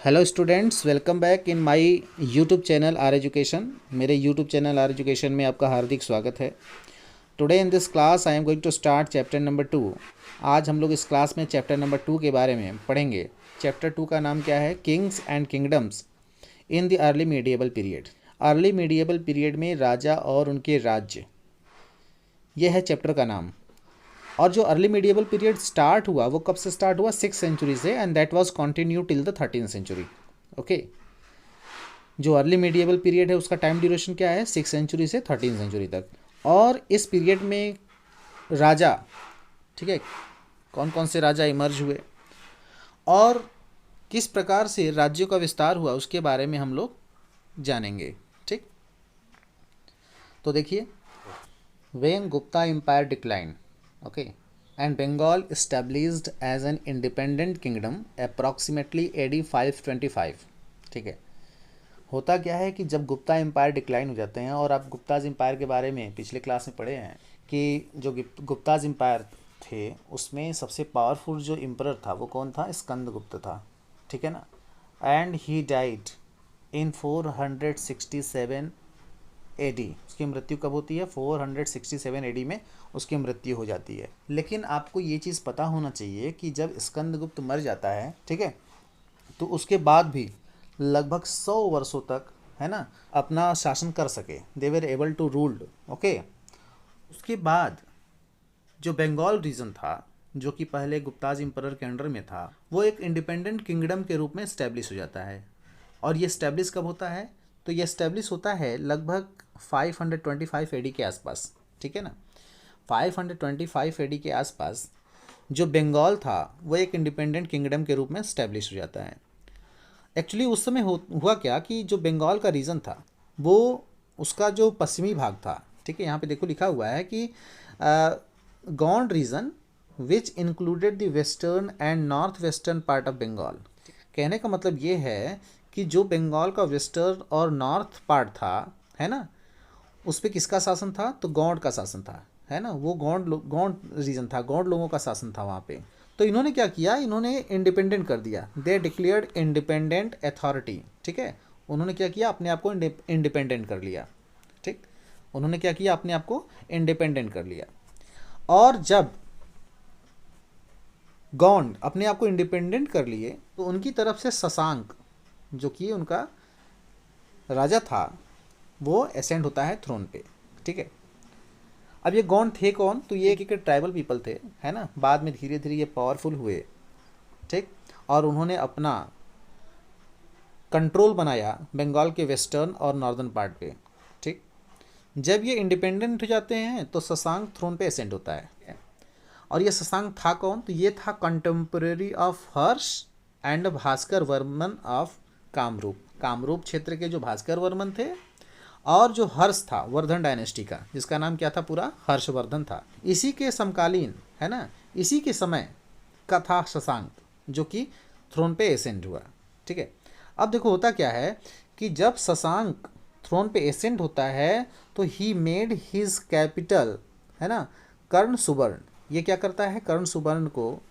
Hello students, welcome back in my YouTube channel R education. मेरे YouTube channel R education में आपका हार्दिक स्वागत है। Today in this class I am going to start chapter number 2। आज हम लोग इस क्लास में चैप्टर नंबर 2 के बारे में पढ़ेंगे। चैप्टर 2 का नाम क्या है? Kings and kingdoms in the early medieval period. Early medieval period में राजा और उनके राज्य, यह है चैप्टर का नाम। और जो अर्ली मीडिएवल पीरियड स्टार्ट हुआ वो कब से स्टार्ट हुआ? 6th सेंचुरी से, and that was continue till the 13th century. Okay, जो अर्ली मीडिएवल पीरियड है उसका टाइम ड्यूरेशन क्या है? 6th सेंचुरी से 13th सेंचुरी तक। और इस पीरियड में राजा, ठीक है, कौन कौन से राजा इमर्ज हुए और किस प्रकार से राज्यों का विस्तार हुआ उसके बारे में हम लोग जानेंगे। ठीक, तो देखिए, when Gupta empire decline, okay, and Bengal established as an independent kingdom approximately AD 525। ठीक है, होता क्या है कि जब गुप्ता एम्पायर डिक्लाइन हो जाते हैं, और आप गुप्ताज एम्पायर के बारे में पिछले क्लास में पढ़े हैं कि जो गुप्ताज एम्पायर थे उसमें सबसे पावरफुल जो एम्परर था वो कौन था? स्कंदगुप्त था। ठीक है ना, and he died in 467 AD। उसकी मृत्यु कब होती है? 467 AD में उसकी मृत्यु हो जाती है। लेकिन आपको ये चीज़ पता होना चाहिए कि जब स्कंदगुप्त मर जाता है, ठीक है, तो उसके बाद भी लगभग 100 वर्षों तक, है ना, अपना शासन कर सके। They were able to ruled. Okay, उसके बाद जो बंगाल रीजन था, जो कि पहले गुप्ताज एम्परर के अंडर में था, वो एक इंडिपेंडेंट किंगडम के रूप में इस्टेब्लिश हो जाता है। और ये इस्टेब्लिश कब होता है? तो ये इस्टेब्लिश होता है लगभग 525 AD के आसपास। ठीक है ना, 525 AD के आसपास जो बंगाल था वो एक इंडिपेंडेंट किंगडम के रूप में इस्टेब्लिश हो जाता है। एक्चुअली उस समय हुआ क्या कि जो बंगाल का रीजन था वो उसका जो पश्चिमी भाग था, ठीक है, यहाँ पे देखो लिखा हुआ है कि Gauda region which included the western and north western part of Bengal. कहने का मतलब ये है कि जो बंगाल का वेस्टर्न और नॉर्थ पार्ट था, है ना, उस पर किसका शासन था? तो गौंड का शासन था, है ना। वो गौंड रीजन था, गौंड लोगों का शासन था वहाँ पे। तो इन्होंने क्या किया? इन्होंने इंडिपेंडेंट कर दिया। दे डिक्लेयर्ड इंडिपेंडेंट अथॉरिटी। ठीक है, उन्होंने क्या किया? अपने आप को इंडिपेंडेंट कर लिया। ठीक, उन्होंने क्या किया? अपने आप को इंडिपेंडेंट कर लिया। और जब गौंड अपने आप को इंडिपेंडेंट कर लिए तो उनकी तरफ से शशांक, जो कि उनका राजा था, वो एसेंड होता है थ्रोन पे। ठीक है, अब ये गौंड थे कौन? तो ये एक ट्राइबल पीपल थे, है ना। बाद में धीरे धीरे ये पावरफुल हुए, ठीक, और उन्होंने अपना कंट्रोल बनाया बंगाल के वेस्टर्न और नॉर्दर्न पार्ट पे। ठीक, जब ये इंडिपेंडेंट हो जाते हैं तो शशांक थ्रोन पे एसेंड होता है। और ये शशांक था कौन? तो ये था contemporary of Harsh and Bhaskar Varman of Kamrup. Kamrup क्षेत्र के जो भास्कर वर्मन थे और जो हर्ष था वर्धन डायनेस्टी का, जिसका नाम क्या था? पूरा हर्षवर्धन था। इसी के समकालीन, है ना, इसी के समय का था शशांक, जो कि थ्रोन पे एसेंड हुआ। ठीक है, अब देखो होता क्या है कि जब शशांक थ्रोन पे एसेंड होता है तो ही मेड हिज कैपिटल, है ना, कर्ण सुवर्ण। ये क्या करता है? कर्ण सुवर्ण को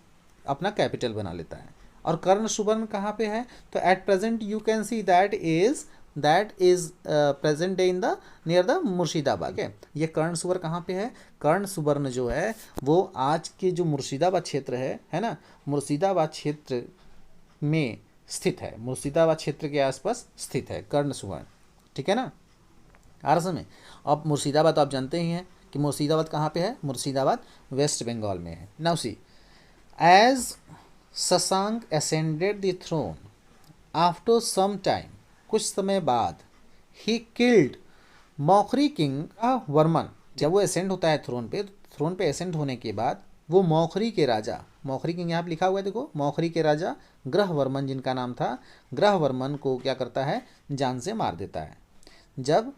अपना कैपिटल बना लेता है। और कर्ण सुवर्ण कहाँ पे है? तो at present you can see that is present in the near the Murshidabad. ये कर्ण सुवर कहाँ पे है? कर्ण सुवर्ण जो है वो आज के जो मुर्शिदाबाद क्षेत्र है ना, मुर्शिदाबाद क्षेत्र में स्थित है। मुर्शिदाबाद क्षेत्र के आसपास स्थित है कर्ण सुवर्ण। ठीक है ना, आरस में। अब मुर्शिदाबाद आप जानते ही हैं कि मुर्शिदाबाद कहाँ पे है? मुर्शिदाबाद वेस्ट बंगाल में है। Now see, as Shashank ascended the throne after some time, कुछ समय बाद, ही किल्ड मौखरी किंग वर्मन। जब वो असेंड होता है थ्रोन पे असेंड होने के बाद वो मौखरी के राजा, मौखरी किंग यहाँ पे लिखा हुआ है देखो, मौखरी के राजा ग्रहवर्मन जिनका नाम था, ग्रहवर्मन को क्या करता है? जान से मार देता है। जब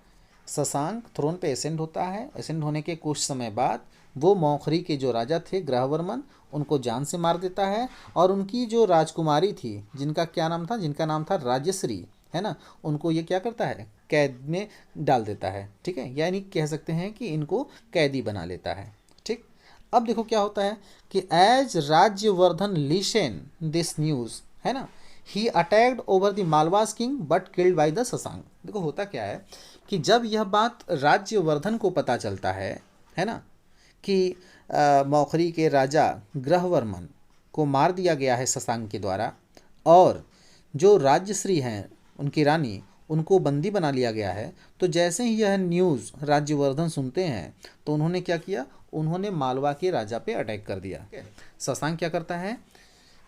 शशांक थ्रोन पे एसेंड होता है, एसेंड होने के कुछ समय बाद वो मौखरी के जो राजा थे ग्रहवर्मन, उनको जान से मार देता है। और उनकी जो राजकुमारी थी, जिनका क्या नाम था? जिनका नाम था राजश्री, है ना, उनको ये क्या करता है? कैद में डाल देता है, ठीक है, यानी कह सकते हैं कि इनको कैदी बना लेता है, ठीक। अब देखो क्या होता है कि as Rajyavardhan listen this news, है ना, he attacked over the Malavas king but killed by the Shashank. देखो होता क्या है कि जब यह बात राज्यवर्धन को पता चलता है ना, कि मौखरी के राजा ग्रहवर्मन को मार दिया गया है शशांक के द्वारा, और जो राज्यश्री हैं उनकी रानी, उनको बंदी बना लिया गया है, तो जैसे ही यह न्यूज़ राज्यवर्धन सुनते हैं तो उन्होंने क्या किया, उन्होंने मालवा के राजा पे अटैक कर दिया। शशांक क्या करता है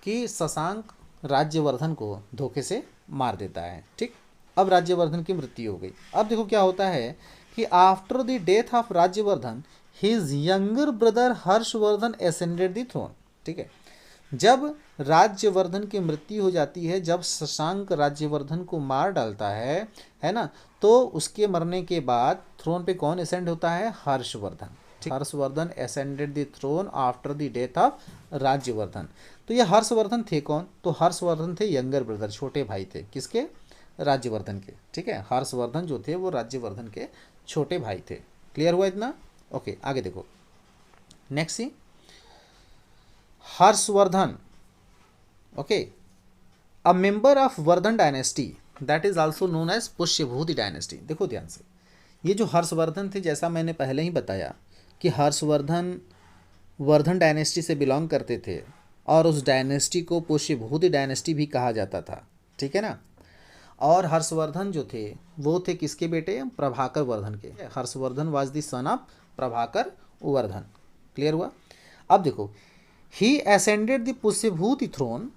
कि शशांक राज्यवर्धन को धोखे से मार देता है, ठीक। अब राज्यवर्धन की मृत्यु हो गई। अब देखो क्या होता है कि after the death of Rajyavardhan his younger brother Harshavardhan ascended the throne, ठीक है। जब राज्यवर्धन की मृत्यु हो जाती है, जब शशांक राज्यवर्धन को मार डालता है ना, तो उसके मरने के बाद थ्रोन पे कौन असेंड होता है, हर्षवर्धन, ठीक। Harshavardhan ascended the throne after the death of Rajyavardhan. तो ये हर्षवर्धन थे कौन, तो हर्षवर्धन थे यंगर ब्रदर, छोटे भाई थे, किसके, राज्यवर्धन के, ठीक है। हर्षवर्धन जो थे वो राज्यवर्धन के छोटे भाई थे। क्लियर हुआ इतना? ओके, आगे देखो next see, Harshavardhan, okay, a member of Vardhan dynasty that is also known as Pushyabhuti dynasty. देखो ध्यान से, ये जो हर्षवर्धन थे, जैसा मैंने पहले ही बताया कि हर्षवर्धन वर्धन डायनेस्टी से बिलोंग करते थे, और उस डायनेस्टी को पुष्यभूति डायनेस्टी भी कहा जाता था, ठीक है ना। और हर्षवर्धन जो थे वो थे किसके बेटे, प्रभाकर वर्धन के। Harshavardhan was the son of Prabhakar Vardhan. Clear हुआ? अब देखो, he ascended the Pushyabhuti throne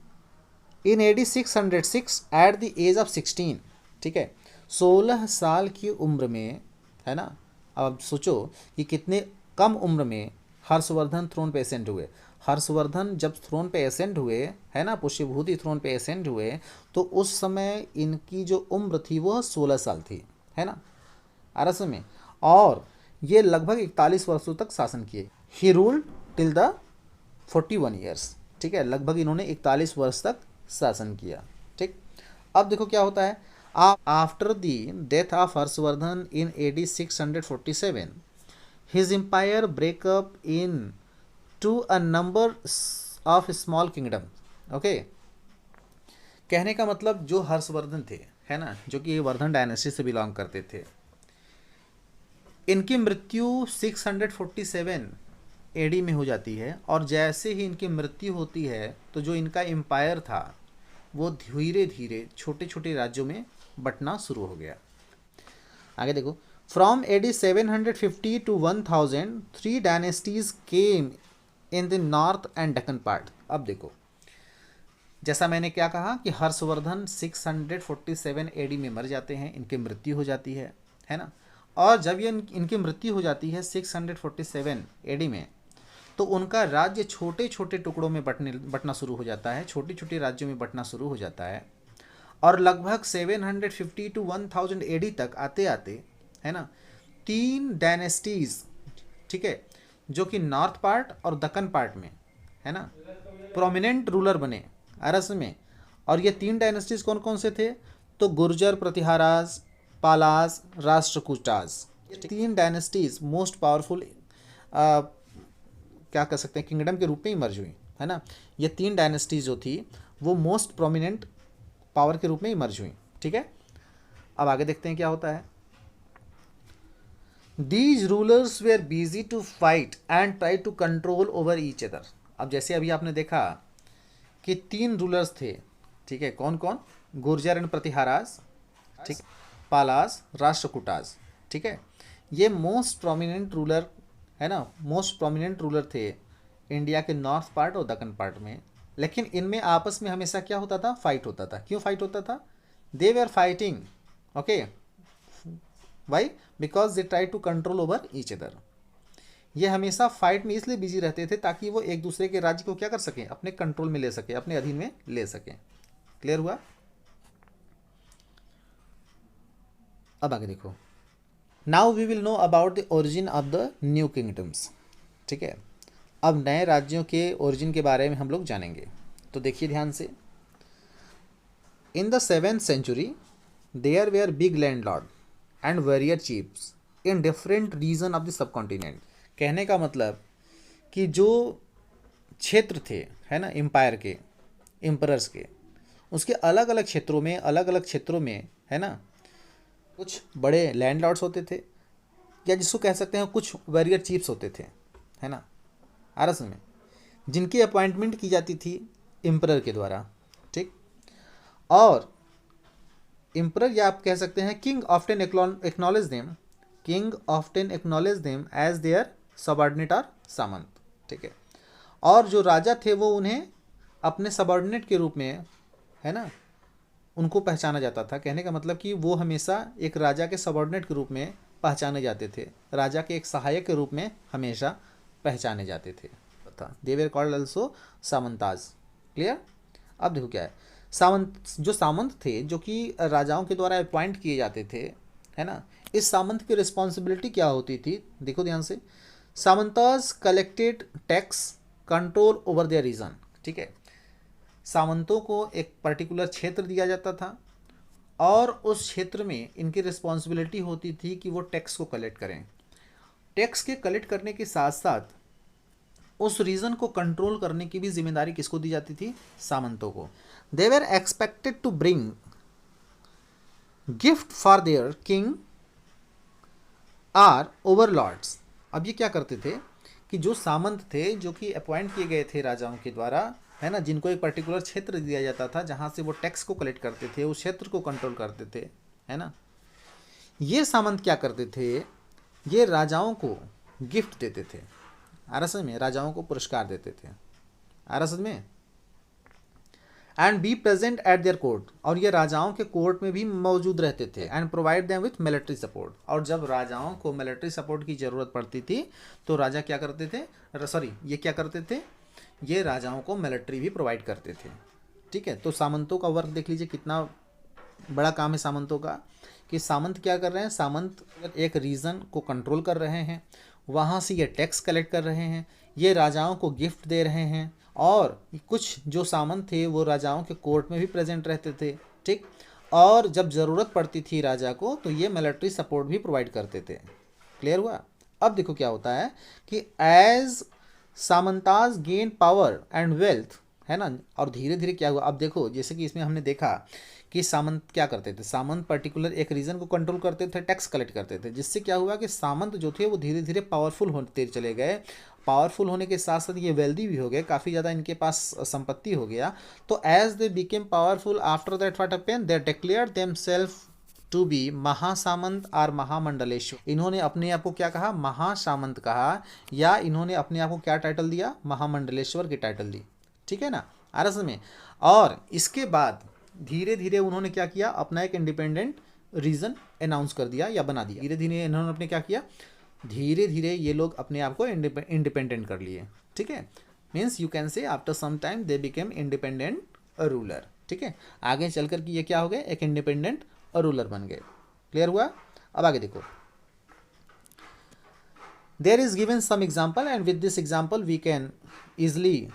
in AD 606 at the age of 16, ठीक है, 16 साल की उम्र में, है ना। अब सोचो कि कितने कम उम्र में हर्षवर्धन थ्रोन पे असेंड हुए। हर्षवर्धन जब थ्रोन पे असेंड हुए, है ना, पुष्यभूति थ्रोन पे असेंड हुए, तो उस समय इनकी जो उम्र थी वह 16 साल थी, है ना, आरस में, और ये लगभग 41 वर्षों तक शासन किए। He ruled till the 41 years, ठीक है, लगभग इन्होंने 41 वर्ष तक शासन किया, ठीक। अब देखो क्या होता है, after the death of Harshavardhan in AD 647 his empire breakup into a number of small kingdom. Okay, कहने का मतलब जो हर्षवर्धन थे, है ना, जो कि वर्धन डायनेस्टी से बिलोंग करते थे, इनकी मृत्यु 647 AD में हो जाती है, और जैसे ही इनकी मृत्यु होती है तो जो इनका एम्पायर था वो धीरे धीरे छोटे छोटे राज्यों में बंटना शुरू हो गया। आगे देखो, from AD 750 to 1000 3 dynasties came in the north and Deccan part. अब देखो, जैसा मैंने क्या कहा कि हर्षवर्धन 647 AD में मर जाते हैं, इनकी मृत्यु हो जाती है ना, और जब ये इनकी मृत्यु हो जाती है 647 AD में, तो उनका राज्य छोटे छोटे टुकड़ों में बंटना शुरू हो जाता है, छोटी छोटी राज्यों में बंटना शुरू हो जाता है, और लगभग 750 to 1000 AD तक आते आते, है ना, 3 डायनेस्टीज, ठीक है, जो कि नॉर्थ पार्ट और दक्कन पार्ट में, है ना, प्रोमिनेंट रूलर बने अरस में। और ये 3 डायनेस्टीज कौन कौन से थे, तो Gurjara Pratiharas, Palas, Rashtrakutas, 3 dynasties most powerful क्या कह सकते हैं किंगडम के रूप में इमर्ज हुई, है ना। ये 3 डायनेस्टीज जो थी वो मोस्ट प्रोमिनेंट पावर के रूप में इमर्ज हुई, ठीक है। अब आगे देखते हैं क्या होता है। These rulers were busy to fight and try to control over each other। अब जैसे अभी आपने देखा कि 3 रूलर्स थे, ठीक है, कौन कौन, गुर्जर एंड प्रतिहाराज, ठीक, पालास, राष्ट्रकूटाज, ठीक है, ये मोस्ट प्रोमिनेंट रूलर, है ना, मोस्ट प्रोमिनेंट रूलर थे इंडिया के नॉर्थ पार्ट और दक्कन पार्ट में। लेकिन इनमें आपस में हमेशा क्या होता था, फाइट होता था। क्यों फाइट होता था, they were fighting, okay, why, because they try to control over each other. ये हमेशा फाइट में इसलिए बिजी रहते थे ताकि वो एक दूसरे के राज्य को क्या कर सकें, अपने कंट्रोल में ले सके, अपने अधीन में ले सकें। क्लियर हुआ? अब आगे देखो, now we will know about the origin of the new kingdoms, ठीक है। अब नए राज्यों के ओरिजिन के बारे में हम लोग जानेंगे। तो देखिए ध्यान से, in the 7th century there were big landlord, and warrior chiefs in different region of the subcontinent. कहने का मतलब कि जो क्षेत्र थे, है ना, एम्पायर के, एम्परर्स के, उसके अलग अलग क्षेत्रों में, है ना, कुछ बड़े लैंडलॉर्ड्स होते थे, या जिसको कह सकते हैं कुछ वेरियर चीफ्स होते थे, है ना, आरस में, जिनकी अपॉइंटमेंट की जाती थी एम्परर के द्वारा, ठीक। और एम्परर, या आप कह सकते हैं king often acknowledge them as their subordinate और सामंत, ठीक है। और जो राजा थे वो उन्हें अपने सबऑर्डिनेट के रूप में, है ना, उनको पहचाना जाता था। कहने का मतलब कि वो हमेशा एक राजा के सबऑर्डिनेट के रूप में पहचाने जाते थे, राजा के एक सहायक के रूप में हमेशा पहचाने जाते थे। दे वर कॉल्ड आल्सो सामंताज। क्लियर। अब देखो क्या है, सामंत थे जो कि राजाओं के द्वारा अपॉइंट किए जाते थे, है ना, इस सामंत की रिस्पॉन्सिबिलिटी क्या होती थी, देखो ध्यान से। Samantas collected tax, control over their region, ठीक है। सामंतों को एक पर्टिकुलर क्षेत्र दिया जाता था और उस क्षेत्र में इनकी रिस्पॉन्सिबिलिटी होती थी कि वो टैक्स को कलेक्ट करें। टैक्स के कलेक्ट करने के साथ साथ उस रीजन को कंट्रोल करने की भी जिम्मेदारी किसको दी जाती थी, सामंतों को। They were expected to bring gift for their king or overlords. अब ये क्या करते थे कि जो सामंत थे, जो कि अपॉइंट किए गए थे राजाओं के द्वारा, है ना, जिनको एक पर्टिकुलर क्षेत्र दिया जाता था जहाँ से वो टैक्स को कलेक्ट करते थे, उस क्षेत्र को कंट्रोल करते थे, है ना, ये सामंत क्या करते थे, ये राजाओं को गिफ्ट देते थे, आरस में राजाओं को पुरस्कार देते थे, आरस में, and be present at there court, और ये राजाओं के कोर्ट में भी मौजूद रहते थे, and provide them with military support, और जब राजाओं को मिलिट्री सपोर्ट की ज़रूरत पड़ती थी तो राजा क्या करते थे, ये क्या करते थे, ये राजाओं को मिलिट्री भी प्रोवाइड करते थे, ठीक है। तो सामंतों का वर्क देख लीजिए, कितना बड़ा काम है सामंतों का, कि सामंत क्या कर रहे हैं, सामंत एक रीजन को कंट्रोल कर रहे हैं, वहाँ से ये टैक्स कलेक्ट कर रहे हैं, ये राजाओं को गिफ्ट दे रहे हैं, और कुछ जो सामंत थे वो राजाओं के कोर्ट में भी प्रेजेंट रहते थे, ठीक। और जब ज़रूरत पड़ती थी राजा को तो ये मिलिट्री सपोर्ट भी प्रोवाइड करते थे। क्लियर हुआ। अब देखो क्या होता है कि as Samantas gain power and wealth, है ना, और धीरे धीरे क्या हुआ, अब देखो जैसे कि इसमें हमने देखा कि सामंत क्या करते थे, सामंत पर्टिकुलर एक रीजन को कंट्रोल करते थे, टैक्स कलेक्ट करते थे, जिससे क्या हुआ कि सामंत जो थे वो धीरे धीरे पावरफुल होते चले गए। पावरफुल होने के साथ साथ ये वेल्दी भी हो गए, काफ़ी ज़्यादा इनके पास संपत्ति हो गया। तो as they became powerful after that what happened, they declared themselves to be Mahasamanta और महामंडलेश्वर। इन्होंने अपने आप को क्या कहा, महासामंत कहा, या इन्होंने अपने आप को क्या टाइटल दिया, महामंडलेश्वर की टाइटल दी, ठीक है ना, आरस में। और इसके बाद धीरे धीरे उन्होंने क्या किया, अपना एक इंडिपेंडेंट रीजन अनाउंस कर दिया या बना दिया। धीरे धीरे इन्होंने अपने क्या किया, धीरे धीरे ये लोग अपने आप को इंडिपेंडेंट कर लिए, ठीक है। Means you can say after some time they became independent ruler, ठीक है। आगे चल कर कि ये क्या हो गए, एक इंडिपेंडेंट रूलर बन गए। क्लियर हुआ। अब आगे देखो, there is given some example and with this example we can easily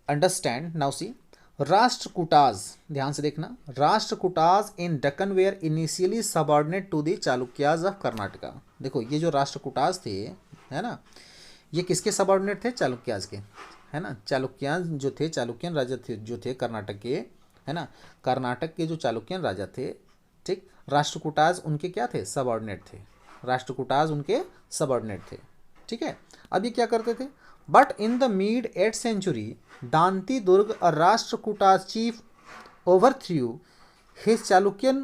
understand. Now see, Rashtrakutas, ध्यान से देखना, Rashtrakutas in Deccan were initially subordinate to the Chalukyas of Karnataka. देखो ये जो राष्ट्रकूटाज थे, है ना, ये किसके सबऑर्डिनेट थे, चालुक्याज के, है ना। चालुक्याज जो थे, चालुक्यन राजा थे जो थे कर्नाटक के, है ना, कर्नाटक के जो चालुक्यन राजा थे, ठीक। राष्ट्रकूटाज उनके क्या थे, सबऑर्डिनेट थे, राष्ट्रकूटाज उनके सबऑर्डिनेट थे, ठीक है। अब ये क्या करते थे, but in the mid 8th century Danti Durg a Rashtrakuta chief overthrew his Chalukyan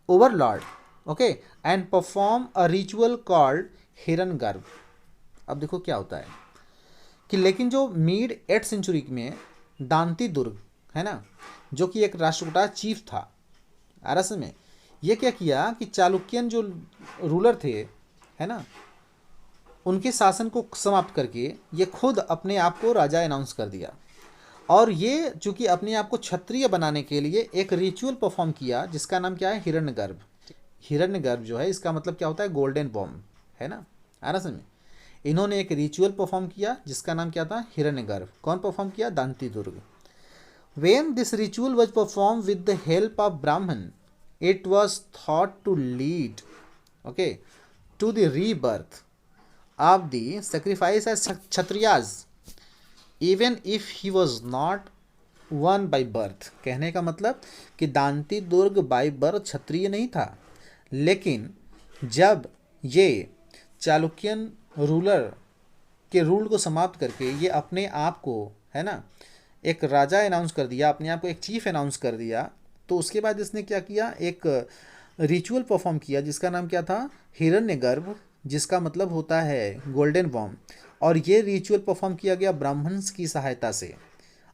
overlord, okay, and perform a ritual called हिरण्यगर्भ। अब देखो क्या होता है कि लेकिन जो मिड 8th century में दांती दुर्ग, है ना, जो कि एक राष्ट्रकूटा चीफ था आरस में, ये क्या किया कि चालुक्यन जो रूलर थे, है ना, उनके शासन को समाप्त करके ये खुद अपने आप को राजा अनाउंस कर दिया। और ये चूंकि अपने आप को क्षत्रिय बनाने के लिए एक रिचुअल परफॉर्म किया जिसका नाम क्या है, हिरण्यगर्भ। हिरण्यगर्भ जो है इसका मतलब क्या होता है, गोल्डन बॉम्ब, है ना, आरस में। इन्होंने एक रिचुअल परफॉर्म किया जिसका नाम क्या था, हिरण्यगर्भ। कौन परफॉर्म किया, दांती दुर्ग। When this ritual was performed with the help of Brahman it was thought to lead okay to the rebirth of the sacrifice as Kshatriyas even if he was not one by birth. कहने का मतलब कि Dantidurga by birth Kshatriya नहीं था, लेकिन जब ये Chalukyan ruler के रूल को समाप्त करके ये अपने आप को, है ना, एक राजा अनाउंस कर दिया, अपने आप को एक चीफ अनाउंस कर दिया, तो उसके बाद इसने क्या किया, एक रिचुअल परफॉर्म किया जिसका नाम क्या था, हिरण्यगर्भ, जिसका मतलब होता है गोल्डन वॉर्म। और ये रिचुअल परफॉर्म किया गया ब्राह्मण्स की सहायता से।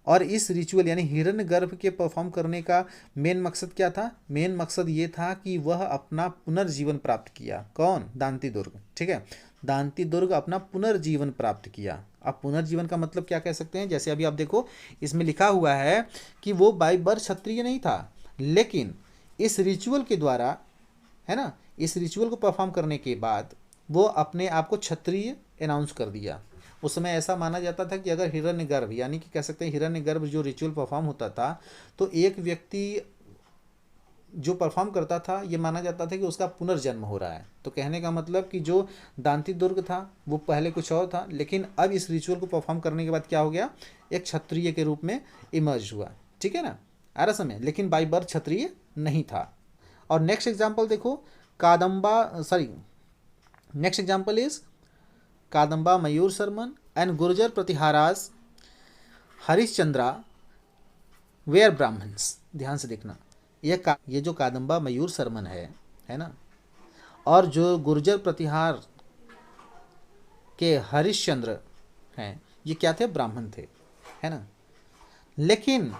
और इस रिचुअल यानी हिरण्यगर्भ के परफॉर्म करने का मेन मकसद क्या था, मेन मकसद ये था कि वह अपना पुनर्जीवन प्राप्त किया। कौन, दांती दुर्ग, ठीक है, दांती दुर्ग अपना पुनर्जीवन प्राप्त किया। अब पुनर्जीवन का मतलब क्या कह सकते हैं, जैसे अभी आप देखो इसमें लिखा हुआ है कि वो बाई बर्थ क्षत्रिय नहीं था, लेकिन इस रिचुअल के द्वारा, है ना, इस रिचुअल को परफॉर्म करने के बाद वो अपने आप को क्षत्रिय अनाउंस कर दिया। उस समय ऐसा माना जाता था कि अगर हिरण्यगर्भ यानी कि कह सकते हैं हिरण्यगर्भ जो रिचुअल परफॉर्म होता था, तो एक व्यक्ति जो परफॉर्म करता था ये माना जाता था कि उसका पुनर्जन्म हो रहा है। तो कहने का मतलब कि जो दांती दुर्ग था वो पहले कुछ और था, लेकिन अब इस रिचुअल को परफॉर्म करने के बाद क्या हो गया, एक क्षत्रिय के रूप में इमर्ज हुआ। ठीक है ना, आ रहा समय, लेकिन बाई बर्थ क्षत्रिय नहीं था। और नेक्स्ट एग्जाम्पल देखो, next example is Kadamba Mayur Sharman and Gurjara Pratiharas Harishchandra were Brahmins. ध्यान से देखना, ये जो कादम्बा मयूर शर्मन है ना, और जो गुर्जर प्रतिहार के हरिश्चंद्र हैं, ये क्या थे, ब्राह्मण थे, है ना। लेकिन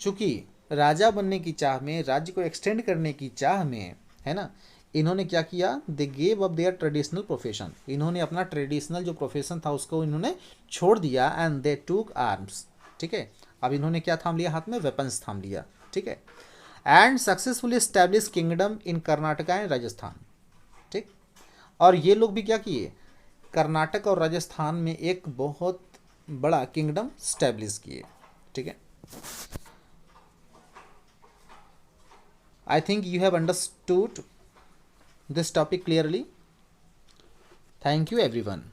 चूंकि राजा बनने की चाह में, राज्य को एक्सटेंड करने की चाह में, है ना, इन्होंने क्या किया, they gave up there traditional profession. इन्होंने अपना ट्रेडिशनल जो प्रोफेशन था उसको इन्होंने छोड़ दिया, एंड दे टूक आर्म्स। ठीक है, अब इन्होंने क्या थाम लिया, हाथ में वेपन्स थाम लिया। ठीक है, and successfully establish kingdom in Karnataka and Rajasthan. ठीक, और ये लोग भी क्या किए, कर्नाटक और राजस्थान में एक बहुत बड़ा किंगडम स्टैब्लिश किए। ठीक है, I think you have understood this topic clearly. Thank you everyone.